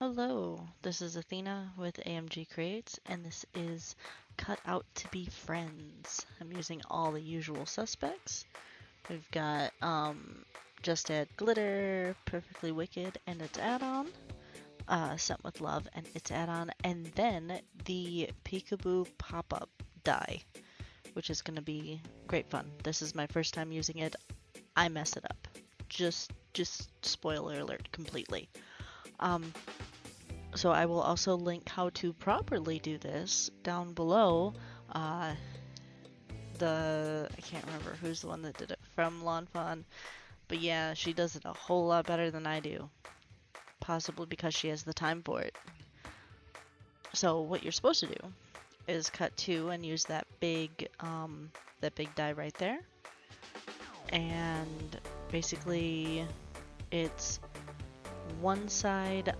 Hello, this is Athena with AMG Creates, and this is Cut Out to Be Friends. I'm using all the usual suspects. We've got Just Add Glitter, Purrfictly Wicked, and its add-on, Sent with Love and its add-on, and then the Peekaboo pop-up die, which is going to be great fun. This is my first time using it. I mess it up. Just spoiler alert completely. So I will also link how to properly do this down below. I can't remember who's the one that did it from Lawn Fawn, but yeah, she does it a whole lot better than I do. Possibly because she has the time for it. So what you're supposed to do is cut two and use that big die right there. And basically it's one side,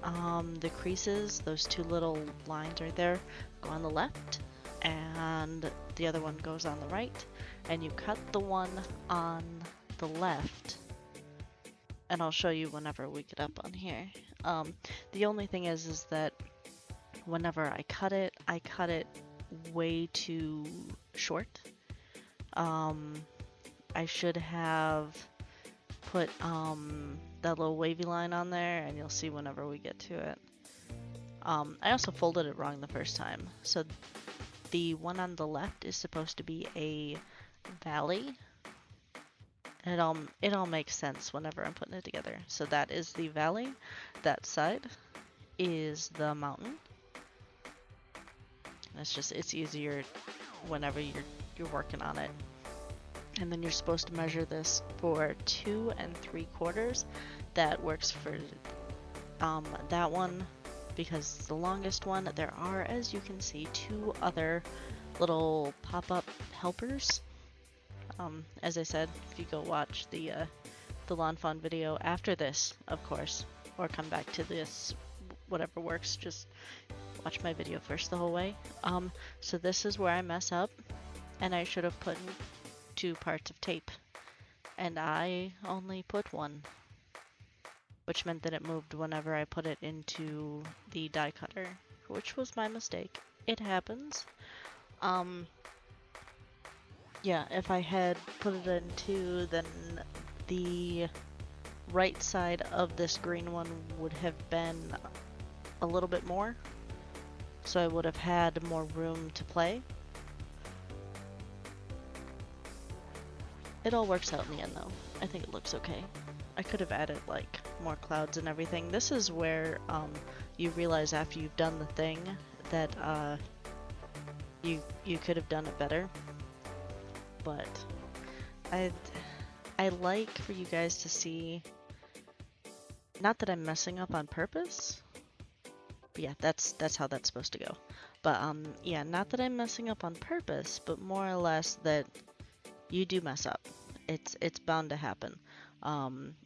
the creases, those two little lines right there, go on the left, and the other one goes on the right, and you cut the one on the left, and I'll show you whenever we get up on here. The only thing is that whenever I cut it way too short. I should have put that little wavy line on there, and you'll see whenever we get to it. I also folded it wrong the first time. So the one on the left is supposed to be a valley. And it all makes sense whenever I'm putting it together. So that is the valley. That side is the mountain. And it's easier whenever you're working on it. And then you're supposed to measure this for 2 3/4. That works for that one because it's the longest one. There are, as you can see, 2 other little pop-up helpers. As I said, if you go watch the Lawn Fawn video after this, of course, or come back to this, whatever works, just watch my video first the whole way. So this is where I mess up, and I should have put 2 parts of tape, and I only put 1, which meant that it moved whenever I put it into the die cutter, which was my mistake. It happens. Yeah, if I had put it in 2, then the right side of this green one would have been a little bit more, so I would have had more room to play. It all works out in the end, though. I think it looks okay. I could have added, like, more clouds and everything. This is where you realize after you've done the thing that you could have done it better. But I like for you guys to see, not that I'm messing up on purpose, but yeah, that's how that's supposed to go. But yeah, not that I'm messing up on purpose, but more or less that you do mess up. It's bound to happen.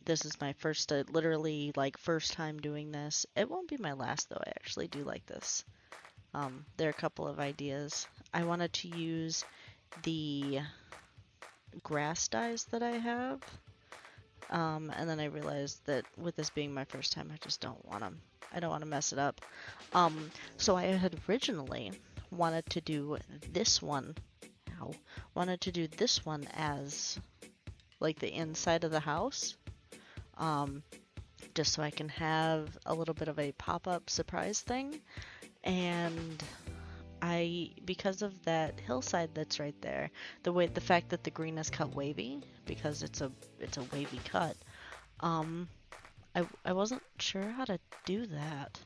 This is my first, literally, like, first time doing this. It won't be my last, though. I actually do like this. There are a couple of ideas. I wanted to use the grass dyes that I have. And then I realized that with this being my first time, I just don't want to, I don't want to mess it up. So I had originally wanted to do this one. Wanted to do this one as like the inside of the house, just so I can have a little bit of a pop-up surprise thing. And because of that hillside that's right there, the fact that the green is cut wavy, because it's a wavy cut, I wasn't sure how to do that.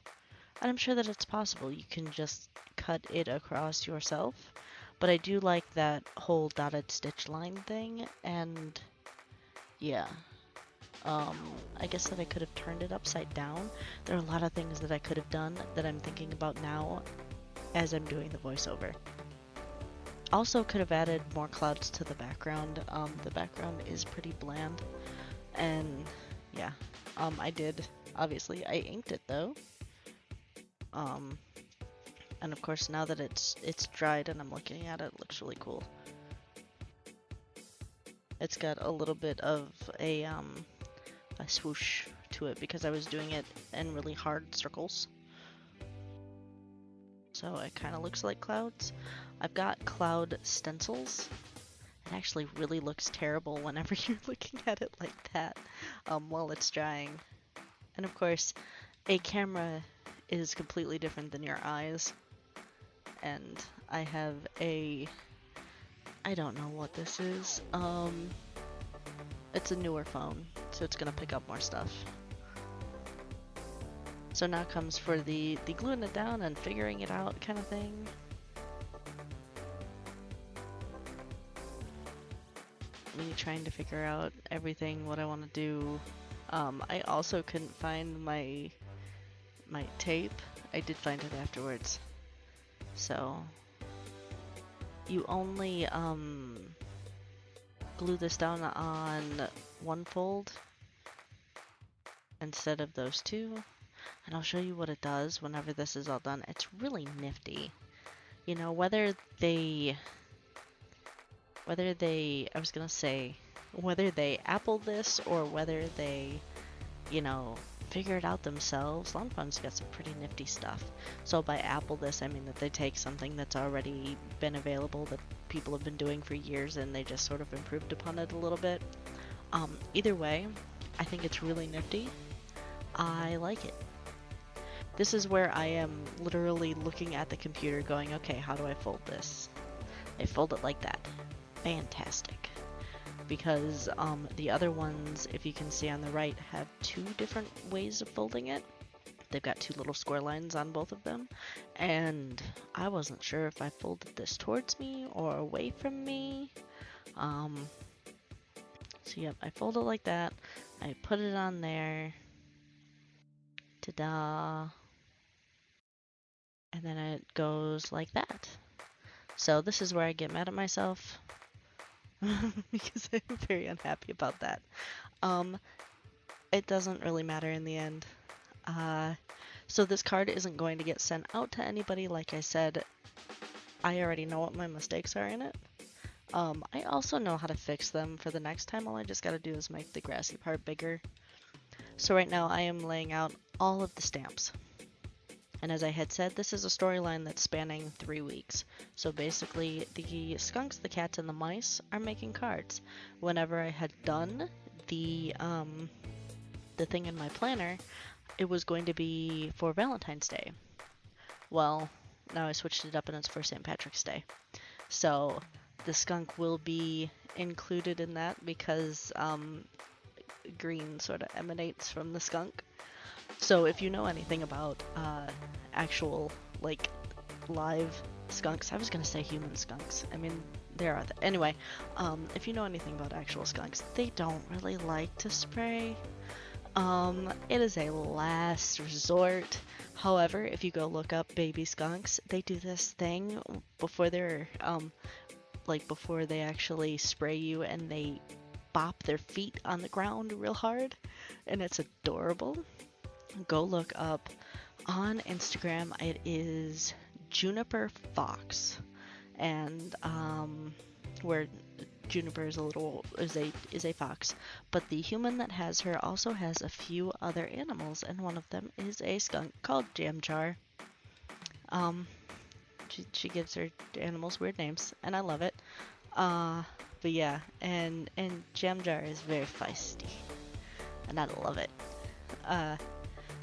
And I'm sure that it's possible. You can just cut it across yourself. But I do like that whole dotted stitch line thing, and yeah. I guess that I could have turned it upside down. There are a lot of things that I could have done that I'm thinking about now as I'm doing the voiceover. Also could have added more clouds to the background. The background is pretty bland, and yeah, I did, obviously, I inked it though. And of course, now that it's dried and I'm looking at it, it looks really cool. It's got a little bit of a swoosh to it because I was doing it in really hard circles. so it kind of looks like clouds. I've got cloud stencils. It actually really looks terrible whenever you're looking at it like that while it's drying. And of course, a camera is completely different than your eyes. And I have a... I don't know what this is. It's a newer phone, so it's gonna pick up more stuff. So now comes for the gluing it down and figuring it out kind of thing. Me trying to figure out everything, what I want to do. I also couldn't find my tape. I did find it afterwards. So you only glue this down on one fold instead of those two. And I'll show you what it does whenever this is all done. It's really nifty. You know, whether they apple this or whether they, you know, figure it out themselves, Lawnfawn's got some pretty nifty stuff. So by apple this, I mean that they take something that's already been available that people have been doing for years and they just sort of improved upon it a little bit. Either way, I think it's really nifty. I like it. This is where I am literally looking at the computer going, okay, how do I fold this? I fold it like that. Fantastic. Because the other ones, if you can see on the right, have two different ways of folding it. They've got two little square lines on both of them. And I wasn't sure if I folded this towards me or away from me. So yep, I fold it like that. I put it on there. Ta-da! And then it goes like that. So this is where I get mad at myself because I'm very unhappy about that. It doesn't really matter in the end. So this card isn't going to get sent out to anybody. Like I said, I already know what my mistakes are in it. I also know how to fix them for the next time. All I just got to do is make the grassy part bigger. So right now I am laying out all of the stamps. And as I had said, this is a storyline that's spanning 3 weeks. So basically, the skunks, the cats, and the mice are making cards. Whenever I had done the thing in my planner, it was going to be for Valentine's Day. Well, now I switched it up and it's for St. Patrick's Day. So the skunk will be included in that because green sort of emanates from the skunk. So if you know anything about actual, like, live skunks, I was going to say human skunks. I mean, there are anyway, if you know anything about actual skunks, they don't really like to spray. It is a last resort. However, if you go look up baby skunks, they do this thing before they're, before they actually spray you, and they bop their feet on the ground real hard, and it's adorable. Go look up on Instagram. It is Juniper Fox, and where Juniper is a fox, but the human that has her also has a few other animals, and one of them is a skunk called Jam Jar. She gives her animals weird names, and I love it. But yeah, and Jam Jar is very feisty, and I love it.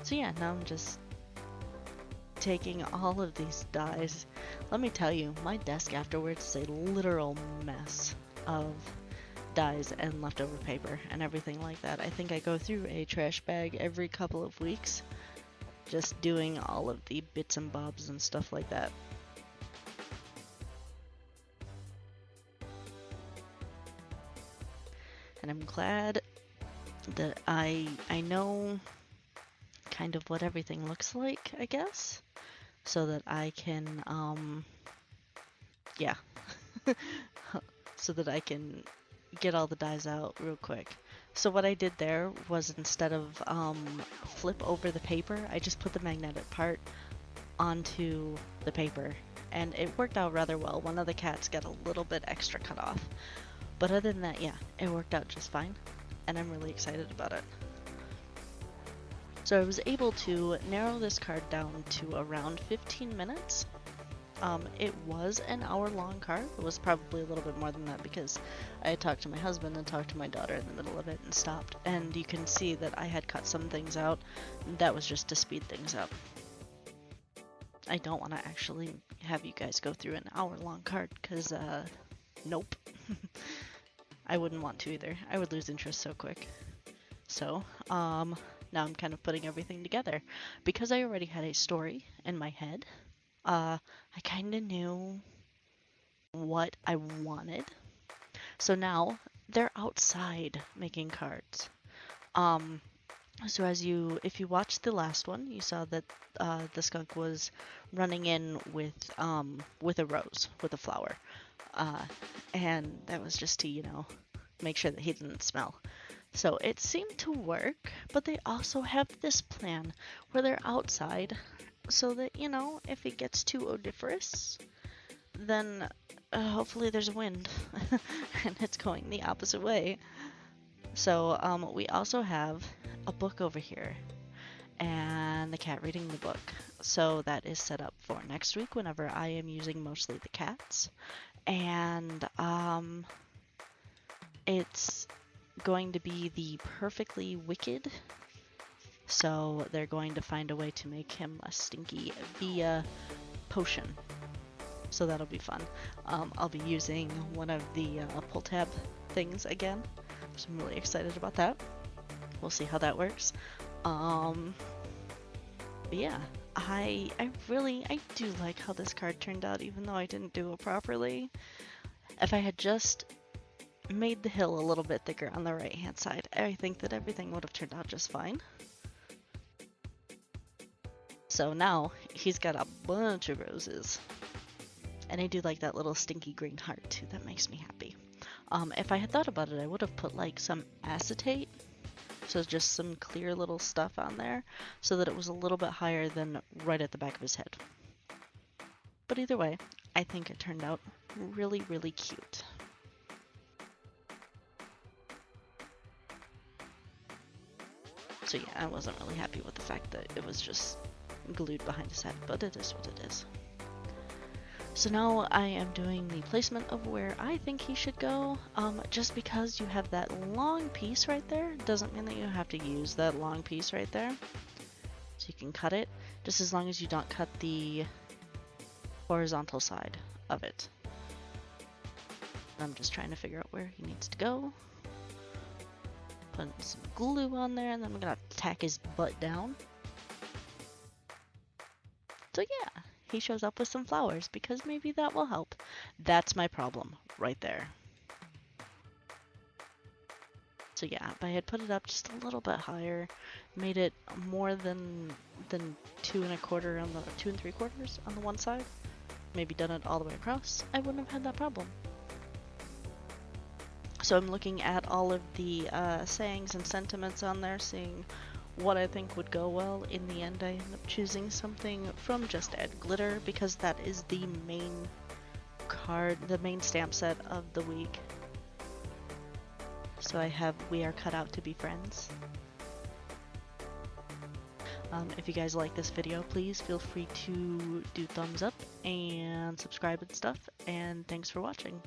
So yeah, now I'm just taking all of these dies. Let me tell you, my desk afterwards is a literal mess of dies and leftover paper and everything like that. I think I go through a trash bag every couple of weeks just doing all of the bits and bobs and stuff like that. And I'm glad that I know kind of what everything looks like, I guess, so that I can yeah so that I can get all the dies out real quick. So what I did there was, instead of flip over the paper, I just put the magnetic part onto the paper, and it worked out rather well. One of the cats got a little bit extra cut off, but other than that, yeah, it worked out just fine, and I'm really excited about it. So I was able to narrow this card down to around 15 minutes, It was an hour-long card. It was probably a little bit more than that because I had talked to my husband and talked to my daughter in the middle of it and stopped. And you can see that I had cut some things out. That was just to speed things up. I don't want to actually have you guys go through an hour-long card because, nope. I wouldn't want to either. I would lose interest so quick. So, now I'm kind of putting everything together. Because I already had a story in my head, I kind of knew what I wanted. So now they're outside making cards. So if you watched the last one, you saw that the skunk was running in with a rose, with a flower. And that was just to, make sure that he didn't smell. So it seemed to work, but they also have this plan where they're outside so that, if it gets too odoriferous, then hopefully there's a wind and it's going the opposite way. So we also have a book over here and the cat reading the book. So that is set up for next week whenever I am using mostly the cats. And it's going to be the Purrfictly Wicked. So they're going to find a way to make him a stinky via potion. So that'll be fun. I'll be using one of the pull tab things again. So I'm really excited about that. We'll see how that works. But yeah, I do like how this card turned out, even though I didn't do it properly. If I had just made the hill a little bit thicker on the right hand side, I think that everything would have turned out just fine. So now he's got a bunch of roses. And I do like that little stinky green heart too, that makes me happy. If I had thought about it, I would have put like some acetate, so just some clear little stuff on there, so that it was a little bit higher than right at the back of his head. But either way, I think it turned out really, really cute. So yeah, I wasn't really happy with the fact that it was just glued behind his head, but it is what it is. So now I am doing the placement of where I think he should go. Just because you have that long piece right there doesn't mean that you have to use that long piece right there. So you can cut it, just as long as you don't cut the horizontal side of it. I'm just trying to figure out where he needs to go. Putting some glue on there, and then I'm gonna tack his butt down. So yeah, he shows up with some flowers because maybe that will help. That's my problem right there. So yeah, if I had put it up just a little bit higher, made it more than 2 1/4 on the 2 3/4 on the one side, maybe done it all the way across, I wouldn't have had that problem. So I'm looking at all of the sayings and sentiments on there, seeing what I think would go well. In the end, I end up choosing something from Just Add Glitter because that is the main card, the main stamp set of the week. So I have We Are Cut Out to Be Friends. If you guys like this video, please feel free to do thumbs up and subscribe and stuff, and thanks for watching.